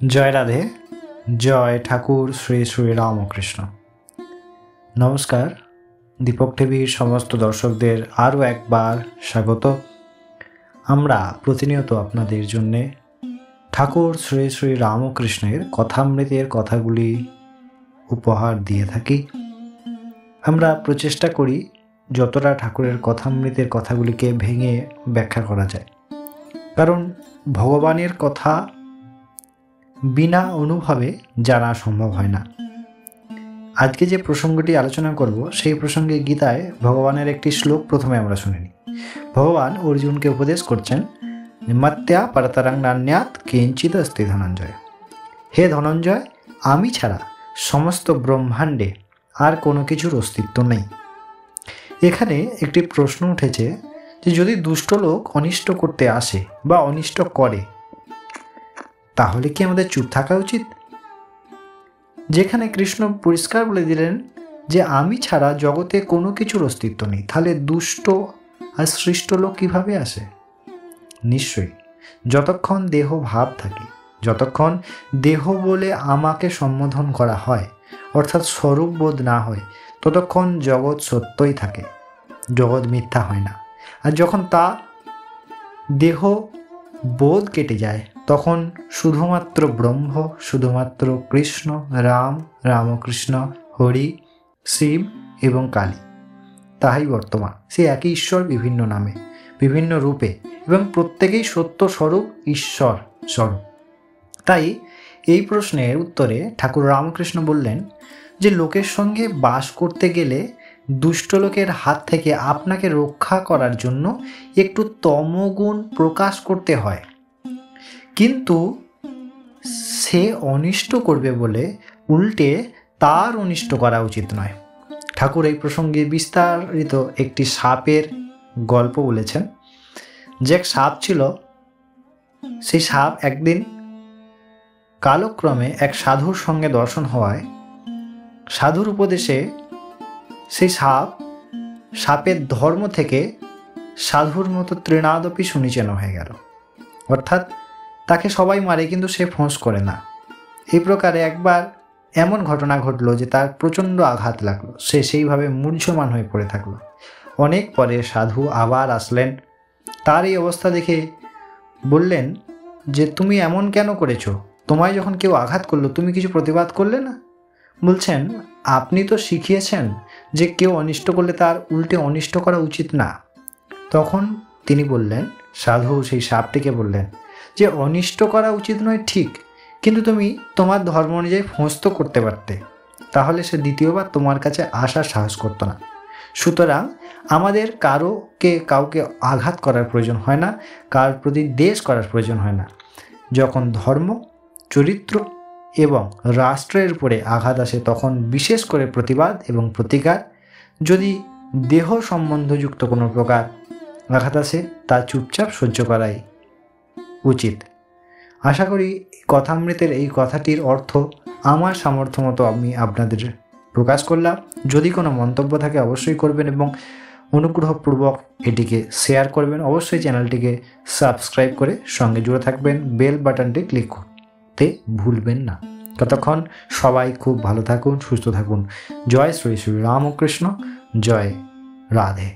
জয় রাধে, জয় ঠাকুর শ্রী শ্রী রামকৃষ্ণ। নমস্কার, দীপক টিভির সমস্ত দর্শকদের আরও একবার স্বাগত। আমরা প্রতিনিয়ত আপনাদের জন্যে ঠাকুর শ্রী শ্রী রামকৃষ্ণের কথামৃতের কথাগুলি উপহার দিয়ে থাকি। আমরা প্রচেষ্টা করি যতটা ঠাকুরের কথামৃতের কথাগুলিকে ভেঙে ব্যাখ্যা করা যায়, কারণ ভগবানের কথা বিনা অনুভবে জানা সম্ভব হয় না। আজকে যে প্রসঙ্গটি আলোচনা করব সেই প্রসঙ্গে গীতায় ভগবানের একটি শ্লোক প্রথমে আমরা শুনে নিই। ভগবান অর্জুনকে উপদেশ করছেন, মাত্যা পরতরং নান্যাৎ কিঞ্চিৎ অস্তি ধনঞ্জয়। হে ধনঞ্জয়, আমি ছাড়া সমস্ত ব্রহ্মাণ্ডে আর কোনো কিছুর অস্তিত্ব নেই। এখানে একটি প্রশ্ন উঠেছে যে যদি দুষ্ট লোক অনিষ্ট করতে আসে বা অনিষ্ট করে, তাহলে কি আমাদের চুপ থাকা উচিত? যেখানে কৃষ্ণ পরিষ্কার বলে দিলেন যে আমি ছাড়া জগতে কোনো কিছুর অস্তিত্ব নেই, তাহলে দুষ্ট আর সৃষ্ট লোক কিভাবে আসে? নিশ্চয়ই যতক্ষণ দেহ ভাব থাকে, যতক্ষণ দেহ বলে আমাকে সম্বোধন করা হয়, অর্থাৎ স্বরূপবোধ না হয়, ততক্ষণ জগৎ সত্যই থাকে, জগৎ মিথ্যা হয় না। আর যখন তা দেহ বোধ কেটে যায়, তখন শুধুমাত্র ব্রহ্ম, শুধুমাত্র কৃষ্ণ, রাম, রামকৃষ্ণ, হরি, শিব এবং কালী, তাহাই বর্তমান। সে একই ঈশ্বর বিভিন্ন নামে, বিভিন্ন রূপে, এবং প্রত্যেকেই সত্য স্বরূপ ঈশ্বর স্বরূপ। তাই এই প্রশ্নের উত্তরে ঠাকুর রামকৃষ্ণ বললেন যে লোকের সঙ্গে বাস করতে গেলে দুষ্ট লোকের হাত থেকে আপনাকে রক্ষা করার জন্য একটু তমগুণ প্রকাশ করতে হয়, কিন্তু সে অনিষ্ট করবে বলে উল্টে তার অনিষ্ট করা উচিত নয়। ঠাকুর এই প্রসঙ্গে বিস্তারিত একটি সাপের গল্প বলেছেন। যে এক সাপ ছিল, সেই সাপ একদিন কালক্রমে এক সাধুর সঙ্গে দর্শন হওয়ায় সাধুর উপদেশে সেই সাপের ধর্ম থেকে সাধুর মতো তৃণাদপি সুনিচেন হয়ে গেল, অর্থাৎ তাকে সবাই মারে কিন্তু সে ফোঁস করে না। এই প্রকারে একবার এমন ঘটনা ঘটলো যে তার প্রচণ্ড আঘাত লাগলো, সে সেইভাবে মূর্ছমান হয়ে পড়ে থাকলো। অনেক পরে সাধু আবার আসলেন, তার এই অবস্থা দেখে বললেন যে তুমি এমন কেন করেছো? তোমায় যখন কেউ আঘাত করলো তুমি কিছু প্রতিবাদ করলে না? বলছেন, আপনি তো শিখিয়েছেন যে কেউ অনিষ্ট করলে তার উল্টে অনিষ্ট করা উচিত না। তখন তিনি বললেন, সাধু সেই সাপটিকে বললেন যে অনিষ্ট করা উচিত নয় ঠিক, কিন্তু তুমি তোমার ধর্ম অনুযায়ী ফোঁস তো করতে পারতে, তাহলে সে দ্বিতীয়বার তোমার কাছে আসার সাহস করতো না। সুতরাং আমাদের কাউকে আঘাত করার প্রয়োজন হয় না, কার প্রতি দ্বেষ করার প্রয়োজন হয় না। যখন ধর্ম, চরিত্র এবং রাষ্ট্রের উপরে আঘাত আসে, তখন বিশেষ করে প্রতিবাদ এবং প্রতিকার। যদি দেহ সম্বন্ধযুক্ত কোনো প্রকার আঘাত আসে, তা চুপচাপ সহ্য করাই উচিত। আশা করি কথামৃতের এই কথাটির অর্থ আমার সামর্থ্য মতো আমি আপনাদের প্রকাশ করলাম। যদি কোনো মন্তব্য থাকে অবশ্যই করবেন এবং অনুগ্রহপূর্বক এটিকে শেয়ার করবেন। অবশ্যই চ্যানেলটিকে সাবস্ক্রাইব করে সঙ্গে জুড়ে থাকবেন, বেল বাটনটি ক্লিক করতে ভুলবেন না। ততক্ষণ সবাই খুব ভালো থাকুন, সুস্থ থাকুন। জয় শ্রী শ্রী রামকৃষ্ণ, জয় রাধে।